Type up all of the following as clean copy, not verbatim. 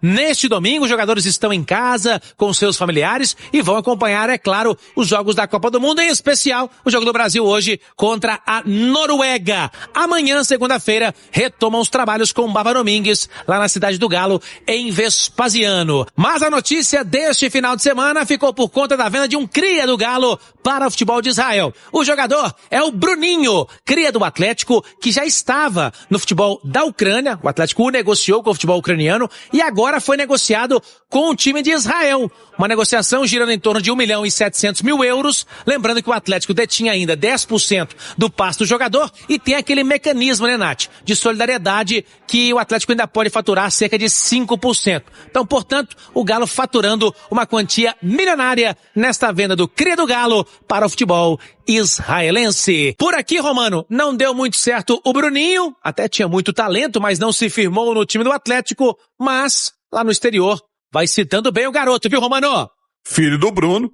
Neste domingo, os jogadores estão em casa com seus familiares e vão acompanhar, é claro, os jogos da Copa do Mundo, em especial o jogo do Brasil hoje contra a Noruega. Amanhã, segunda-feira, retomam os trabalhos com Baba Domingues, lá na Cidade do Galo, em Vespasiano. Mas a notícia deste final de semana ficou por conta da venda de um cria do Galo para o futebol de Israel. O jogador é o Bruninho, cria do Atlético, que já estava no futebol da Ucrânia. O Atlético o negociou com o futebol ucraniano e agora foi negociado com o time de Israel. Uma negociação girando em torno de 1.700.000 euros. Lembrando que o Atlético detinha ainda 10% do passe do jogador e tem aquele mecanismo, né, Nath, de solidariedade que o Atlético ainda pode faturar cerca de 5%. Então, portanto, o Galo faturando uma quantia milionária nesta venda do cria do Galo para o futebol israelense. Por aqui, Romano, não deu muito certo o Bruninho, até tinha muito talento, mas não se firmou no time do Atlético, mas lá no exterior vai citando bem o garoto, viu, Romano? Filho do Bruno,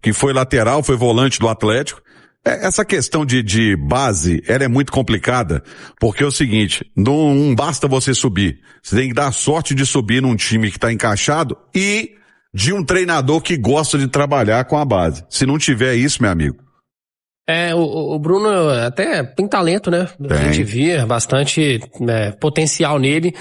que foi lateral, foi volante do Atlético. Essa questão de base, ela é muito complicada, porque é o seguinte, não basta você subir, você tem que dar sorte de subir num time que está encaixado e de um treinador que gosta de trabalhar com a base. Se não tiver isso, meu amigo. O Bruno até tem talento, né? A gente via bastante potencial nele,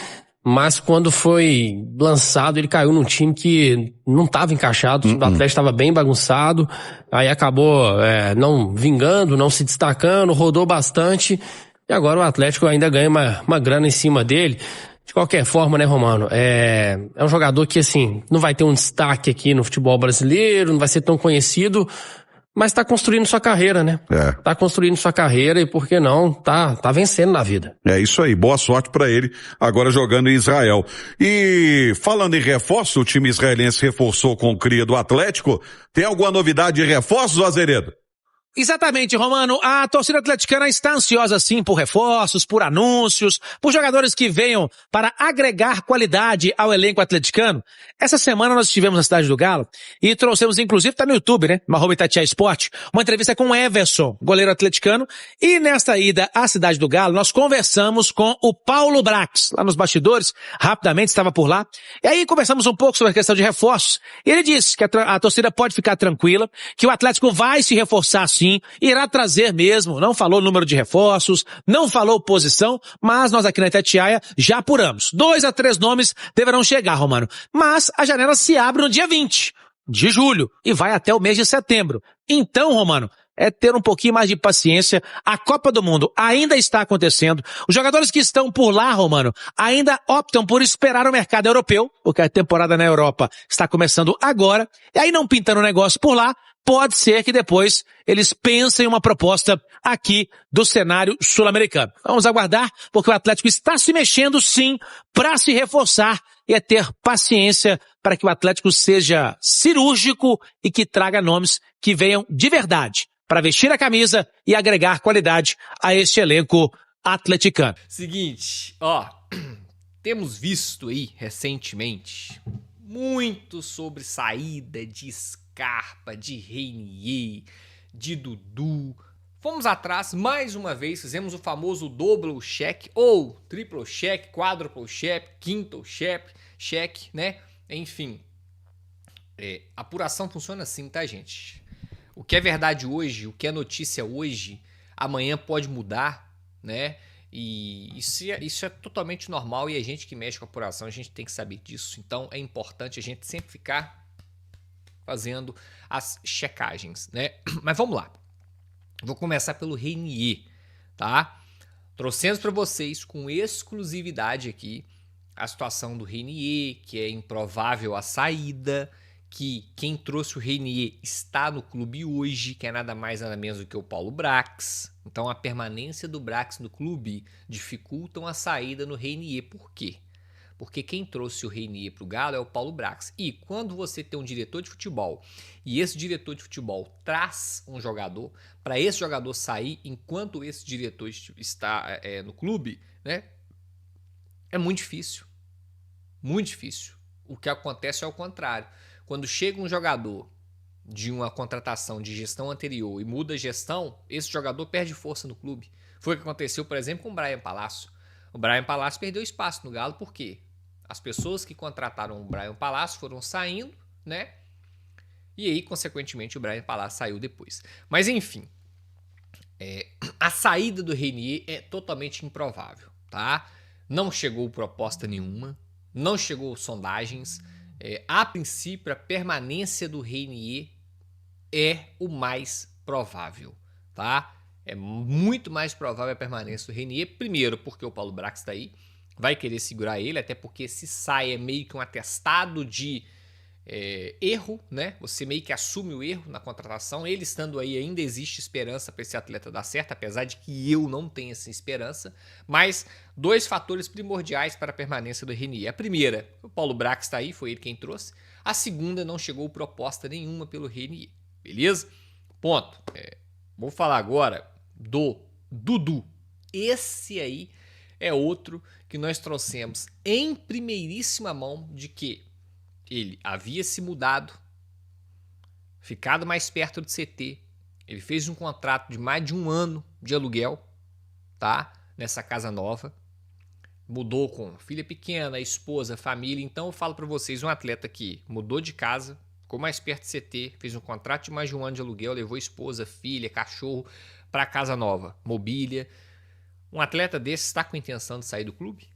mas quando foi lançado ele caiu num time que não estava encaixado, o time do Atlético estava bem bagunçado, aí acabou não vingando, não se destacando, rodou bastante, e agora o Atlético ainda ganha uma grana em cima dele. De qualquer forma, né, Romano, é um jogador que, assim, não vai ter um destaque aqui no futebol brasileiro, não vai ser tão conhecido, mas tá construindo sua carreira, né? Tá construindo sua carreira e, por que não, tá vencendo na vida. É isso aí, boa sorte pra ele, agora jogando em Israel. E falando em reforço, o time israelense reforçou com o cria do Atlético. Tem alguma novidade de reforços, Azeredo? Exatamente, Romano. A torcida atleticana está ansiosa, sim, por reforços, por anúncios, por jogadores que venham para agregar qualidade ao elenco atleticano. Essa semana nós estivemos na Cidade do Galo e trouxemos, inclusive, tá no YouTube, né? @Itatiaia Esporte, uma entrevista com o Everson, goleiro atleticano. E nesta ida à Cidade do Galo, nós conversamos com o Paulo Brax, lá nos bastidores, rapidamente estava por lá. E aí conversamos um pouco sobre a questão de reforços. E ele disse que a torcida pode ficar tranquila, que o Atlético vai se reforçar sim, irá trazer mesmo, não falou número de reforços, não falou posição, mas nós aqui na Itatiaia já apuramos. 2 a 3 nomes deverão chegar, Romano. Mas a janela se abre no dia 20 de julho e vai até o mês de setembro. Então, Romano, é ter um pouquinho mais de paciência. A Copa do Mundo ainda está acontecendo. Os jogadores que estão por lá, Romano, ainda optam por esperar o mercado europeu, porque a temporada na Europa está começando agora. E aí, não pintando o negócio por lá, pode ser que depois eles pensem em uma proposta aqui do cenário sul-americano. Vamos aguardar, porque o Atlético está se mexendo sim para se reforçar e é ter paciência para que o Atlético seja cirúrgico e que traga nomes que venham de verdade para vestir a camisa e agregar qualidade a este elenco atleticano. Seguinte, temos visto aí recentemente muito sobre saída de Scarpa, de Reinier, de Dudu. Fomos atrás, mais uma vez, fizemos o famoso double check, ou triple check, quadruple check, quinto check, né? Enfim, apuração funciona assim, tá, gente? O que é verdade hoje, o que é notícia hoje, amanhã pode mudar, né? E isso é totalmente normal e a gente que mexe com a apuração, a gente tem que saber disso. Então é importante a gente sempre ficar fazendo as checagens, né? Mas vamos lá. Vou começar pelo Reinier, tá? Trouxemos para vocês com exclusividade aqui a situação do Reinier, que é improvável a saída, que quem trouxe o Reinier está no clube hoje, que é nada mais nada menos do que o Paulo Brax. Então a permanência do Brax no clube dificultam a saída no Reinier. Por quê? Porque quem trouxe o Reinier para o Galo é o Paulo Brax. E quando você tem um diretor de futebol e esse diretor de futebol traz um jogador, para esse jogador sair enquanto esse diretor está no clube, né? É muito difícil. Muito difícil. O que acontece é o contrário. Quando chega um jogador de uma contratação de gestão anterior e muda a gestão, esse jogador perde força no clube. Foi o que aconteceu, por exemplo, com o Brian Palácio. O Brian Palácio perdeu espaço no Galo, por quê? As pessoas que contrataram o Brian Palácio foram saindo, né? E aí, consequentemente, o Brian Palácio saiu depois. Mas, enfim, a saída do Renier é totalmente improvável, tá? Não chegou proposta nenhuma, não chegou sondagens. A princípio, a permanência do Renier é o mais provável, tá? É muito mais provável a permanência do Renier, primeiro porque o Paulo Brax está aí, vai querer segurar ele, até porque se sai é meio que um atestado de erro, né? Você meio que assume o erro na contratação. Ele estando aí, ainda existe esperança para esse atleta dar certo, apesar de que eu não tenho essa esperança. Mas 2 fatores primordiais para a permanência do Renier. A primeira, o Paulo Brax está aí, foi ele quem trouxe. A segunda, não chegou proposta nenhuma pelo Renier, beleza? Ponto. Vou falar agora do Dudu. Esse aí é outro que nós trouxemos em primeiríssima mão de que ele havia se mudado, ficado mais perto do CT. Ele fez um contrato de mais de 1 ano de aluguel, tá? Nessa casa nova. Mudou com filha pequena, esposa, família. Então eu falo para vocês, um atleta que mudou de casa, ficou mais perto do CT, fez um contrato de mais de 1 ano de aluguel, levou esposa, filha, cachorro para casa nova, mobília. Um atleta desse está com intenção de sair do clube?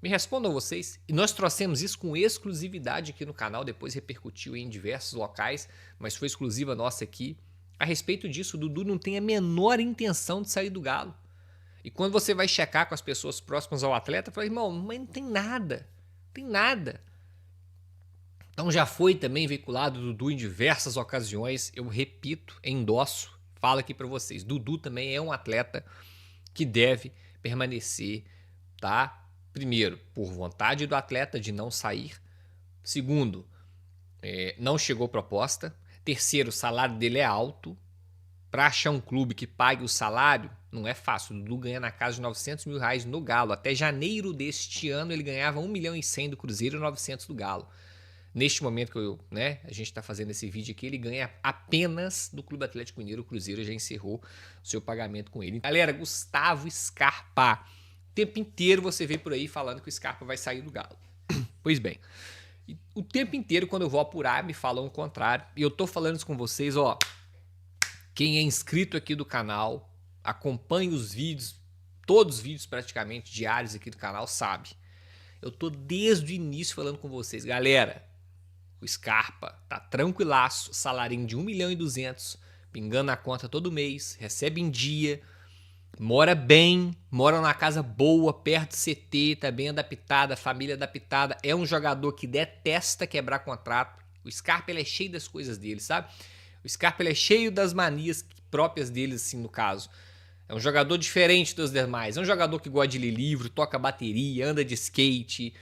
Me respondam vocês. E nós trouxemos isso com exclusividade aqui no canal, depois repercutiu em diversos locais, mas foi exclusiva nossa aqui. A respeito disso, o Dudu não tem a menor intenção de sair do Galo. E quando você vai checar com as pessoas próximas ao atleta, fala, irmão, mas não tem nada. Não tem nada. Então já foi também veiculado o Dudu em diversas ocasiões. Eu repito, endosso, falo aqui para vocês. Dudu também é um atleta que deve permanecer, tá? Primeiro, por vontade do atleta de não sair. Segundo, não chegou proposta. Terceiro, o salário dele é alto. Para achar um clube que pague o salário, não é fácil. O Dudu ganha na casa de R$900 mil no Galo. Até janeiro deste ano ele ganhava 1,1 milhão do Cruzeiro e 900 do Galo. Neste momento que a gente está fazendo esse vídeo aqui, ele ganha apenas do Clube Atlético Mineiro. O Cruzeiro já encerrou o seu pagamento com ele. Galera, Gustavo Scarpa. O tempo inteiro você vê por aí falando que o Scarpa vai sair do Galo. Pois bem, o tempo inteiro quando eu vou apurar me falam o contrário. E eu tô falando isso com vocês, ó. Quem é inscrito aqui do canal, acompanha os vídeos, todos os vídeos praticamente diários aqui do canal, sabe. Eu tô desde o início falando com vocês. Galera, o Scarpa tá tranquilaço, salarinho de 1,2 milhão, pingando na conta todo mês, recebe em dia, mora bem, mora numa casa boa, perto do CT, tá bem adaptada, família adaptada. É um jogador que detesta quebrar contrato. O Scarpa, ele é cheio das coisas dele, sabe? O Scarpa, ele é cheio das manias próprias dele, assim, no caso. É um jogador diferente dos demais. É um jogador que gosta de ler livro, toca bateria, anda de skate.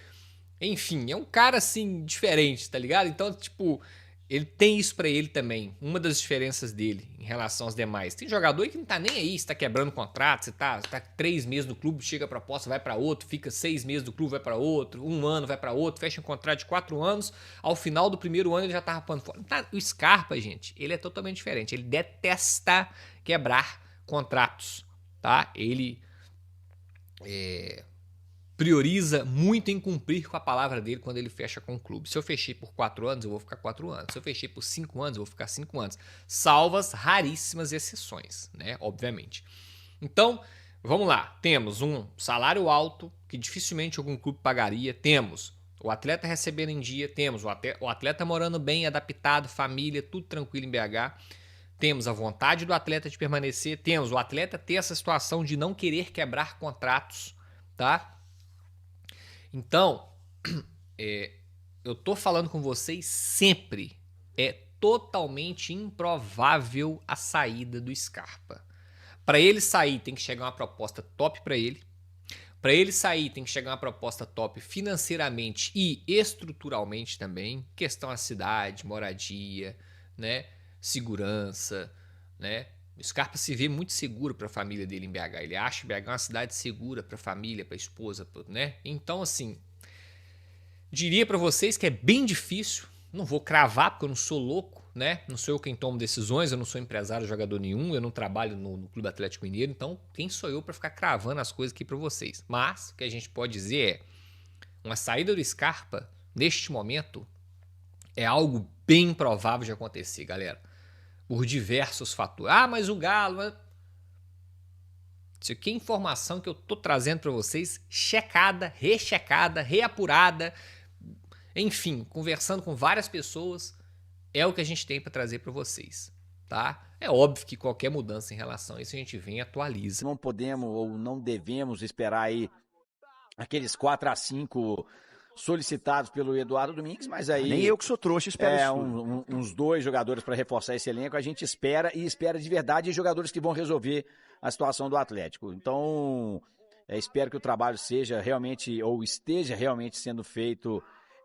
Enfim, é um cara, assim, diferente, tá ligado? Então, tipo, ele tem isso pra ele também. Uma das diferenças dele em relação aos demais. Tem jogador que não tá nem aí, você tá quebrando contrato, você tá 3 meses no clube, chega a proposta, vai pra outro, fica 6 meses no clube, vai pra outro, 1 ano, vai pra outro, fecha um contrato de 4 anos, ao final do primeiro ano ele já tá rapando fora. O Scarpa, gente, ele é totalmente diferente. Ele detesta quebrar contratos, tá? Ele prioriza muito em cumprir com a palavra dele quando ele fecha com o clube. Se eu fechei por 4 anos, eu vou ficar 4 anos. Se eu fechei por 5 anos, eu vou ficar 5 anos. Salvas raríssimas exceções, né? Obviamente. Então, vamos lá. Temos um salário alto, que dificilmente algum clube pagaria. Temos o atleta recebendo em dia. Temos o atleta morando bem, adaptado, família, tudo tranquilo em BH. Temos a vontade do atleta de permanecer. Temos o atleta ter essa situação de não querer quebrar contratos, tá? Então, eu tô falando com vocês sempre, é totalmente improvável a saída do Scarpa. Para ele sair, tem que chegar uma proposta top para ele. Para ele sair, tem que chegar uma proposta top financeiramente e estruturalmente também. Questão da cidade, moradia, né? Segurança, né? O Scarpa se vê muito seguro para a família dele em BH. Ele acha BH uma cidade segura para a família, para a esposa, né? Então, assim, diria para vocês que é bem difícil. Não vou cravar porque eu não sou louco, né? Não sou eu quem toma decisões, eu não sou empresário, jogador nenhum, eu não trabalho no Clube Atlético Mineiro. Então, quem sou eu para ficar cravando as coisas aqui para vocês? Mas o que a gente pode dizer é: Uma saída do Scarpa, neste momento, é algo bem provável de acontecer, galera. Por diversos fatores. Ah, mas o Galo... Isso aqui é informação que eu tô trazendo para vocês, checada, rechecada, reapurada, enfim, conversando com várias pessoas, é o que a gente tem para trazer para vocês, tá? É óbvio que qualquer mudança em relação a isso a gente vem e atualiza. Não podemos ou não devemos esperar aí aqueles 4-5 solicitados pelo Eduardo Domingues, mas aí... Nem eu que sou trouxa espero isso. Uns 2 jogadores para reforçar esse elenco, a gente espera e espera de verdade jogadores que vão resolver a situação do Atlético. Então, espero que o trabalho seja realmente, ou esteja realmente sendo feito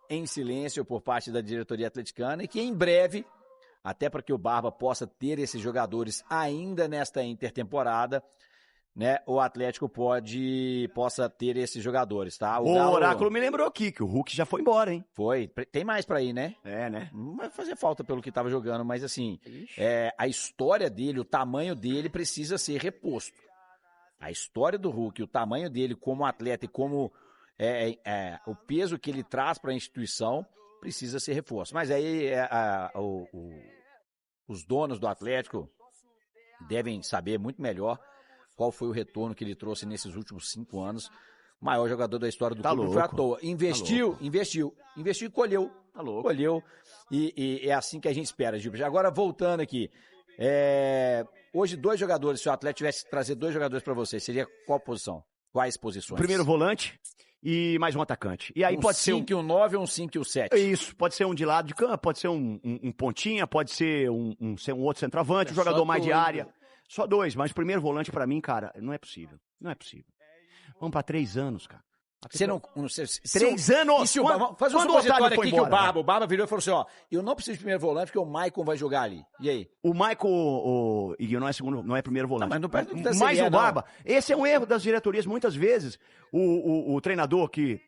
em silêncio por parte da diretoria atleticana e que em breve, até para que o Barba possa ter esses jogadores ainda nesta intertemporada, né, o Atlético possa ter esses jogadores, tá? O Galo... Oráculo me lembrou aqui que o Hulk já foi embora, hein? Foi. Tem mais pra ir, né? É, né? Não vai fazer falta pelo que tava jogando, mas assim, a história dele, o tamanho dele precisa ser reposto. A história do Hulk, o tamanho dele como atleta e como o peso que ele traz para a instituição precisa ser reforço. Mas aí os donos do Atlético devem saber muito melhor qual foi o retorno que ele trouxe nesses últimos 5 anos. O maior jogador da história do clube, não foi à toa. Investiu e colheu. Tá louco. Colheu. E é assim que a gente espera, Gilberto. Agora, voltando aqui. Hoje, 2 jogadores, se o Atlético tivesse que trazer 2 jogadores para você, seria qual posição? Quais posições? Primeiro volante e mais um atacante. E aí pode ser 5 e um 9 ou um 5 e um 7? Isso, pode ser um de lado de campo, pode ser um pontinha, pode ser um outro centroavante, um jogador mais de área. Só 2, mas primeiro volante pra mim, cara, não é possível. Não é possível. Vamos pra 3 anos, cara. Você não... 3 anos? E se o Barba... Faz um supositório aqui que o Barba virou e falou assim, ó, eu não preciso de primeiro volante porque o Maicon vai jogar ali. E aí? O Maicon, não é primeiro volante. Não, mas não mais o Barba. Esse é um erro das diretorias muitas vezes. O treinador que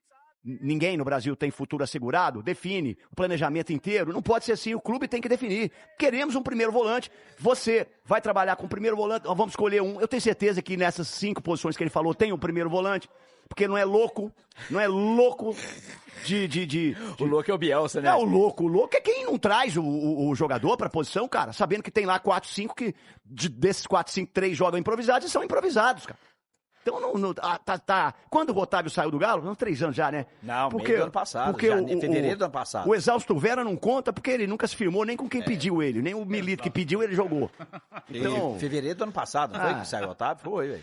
ninguém no Brasil tem futuro assegurado, define o planejamento inteiro. Não pode ser assim, o clube tem que definir. Queremos um primeiro volante, você vai trabalhar com o primeiro volante, nós vamos escolher um. Eu tenho certeza que nessas 5 posições que ele falou tem um primeiro volante, porque não é louco de... O louco é o Bielsa, né? Não, o louco é quem não traz o jogador pra posição, cara, sabendo que tem lá 4, 5 que desses 4, 5, 3 jogam improvisados e são improvisados, cara. Então, Quando o Otávio saiu do Galo? Não, 3 anos já, né? Não, meio do ano passado. Fevereiro do ano passado. O Exausto Vera não conta porque ele nunca se firmou nem com quem pediu ele. Nem o Milito que pediu, ele jogou. Então... Fevereiro do ano passado, não foi que saiu o Otávio? Foi, velho.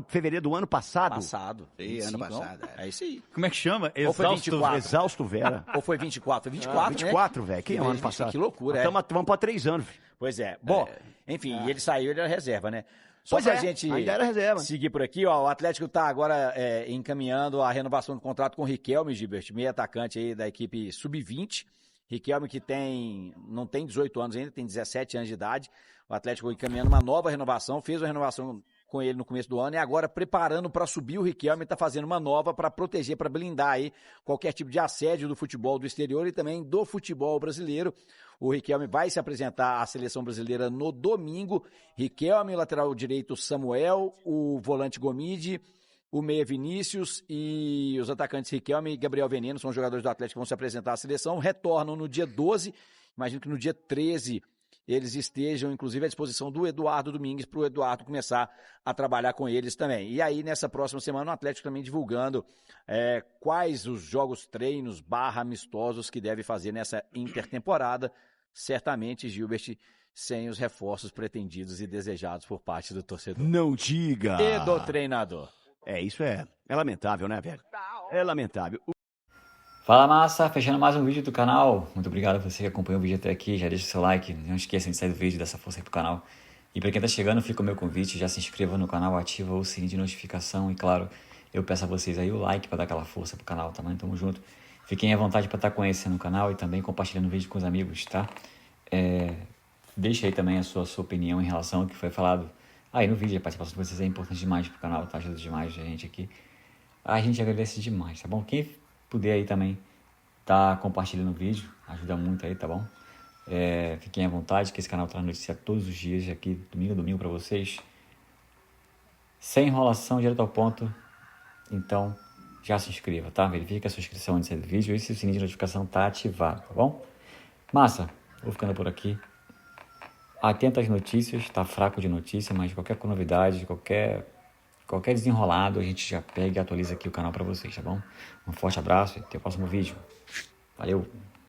Fevereiro do ano passado. Passado. Ano passado. É isso aí. Como é que chama? Ou foi 24? Exausto Vera. Ou foi 24? Foi 24, 24, velho. Que ano passado? Que loucura, Vamos pra 3 anos, velho. Pois é. Bom, enfim, ele saiu, ele era reserva, né? Só Pois pra é, gente ainda era reserva. seguir por aqui, ó, o Atlético tá agora encaminhando a renovação do contrato com o Riquelme, Gilbert, meio atacante aí da equipe Sub-20. Riquelme que não tem 18 anos ainda, tem 17 anos de idade. O Atlético encaminhando uma nova renovação, fez uma renovação com ele no começo do ano e agora preparando para subir o Riquelme, está fazendo uma nova para proteger, para blindar aí qualquer tipo de assédio do futebol do exterior e também do futebol brasileiro. O Riquelme vai se apresentar à seleção brasileira no domingo. Riquelme, o lateral direito Samuel, o volante Gomide, o meia Vinícius e os atacantes Riquelme e Gabriel Veneno são os jogadores do Atlético que vão se apresentar à seleção. Retornam no dia 12, imagino que no dia 13 eles estejam, inclusive, à disposição do Eduardo Domingues, para o Eduardo começar a trabalhar com eles também. E aí, nessa próxima semana, o Atlético também divulgando quais os jogos, treinos, amistosos que deve fazer nessa intertemporada. Certamente, Gilbert, sem os reforços pretendidos e desejados por parte do torcedor. Não diga! E do treinador. Isso é lamentável, né, velho? É lamentável. Fala massa, fechando mais um vídeo do canal. Muito obrigado a você que acompanhou o vídeo até aqui. Já deixa o seu like, não esqueça de sair do vídeo, dessa força aí pro canal. E para quem tá chegando, fica o meu convite, já se inscreva no canal, ativa o sininho de notificação. E claro, eu peço a vocês aí o like para dar aquela força pro canal, tá? Tamo junto. Fiquem à vontade para estar conhecendo o canal e também compartilhando o vídeo com os amigos, tá? Deixa aí também a sua opinião em relação ao que foi falado aí no vídeo. A participação de vocês é importante demais pro canal, tá? Ajuda demais a gente aqui. A gente agradece demais, tá bom? Quem puder aí também tá compartilhando o vídeo, ajuda muito aí, tá bom? Fiquem à vontade, que esse canal traz notícia todos os dias aqui, domingo a domingo pra vocês, sem enrolação, direto ao ponto. Então, já se inscreva, tá? Verifique a sua inscrição antes do vídeo e se o sininho de notificação tá ativado, tá bom? Massa, vou ficando por aqui. Atento às notícias, tá fraco de notícia, mas qualquer novidade, qualquer desenrolado, a gente já pega e atualiza aqui o canal pra vocês, tá bom? Um forte abraço e até o próximo vídeo. Valeu!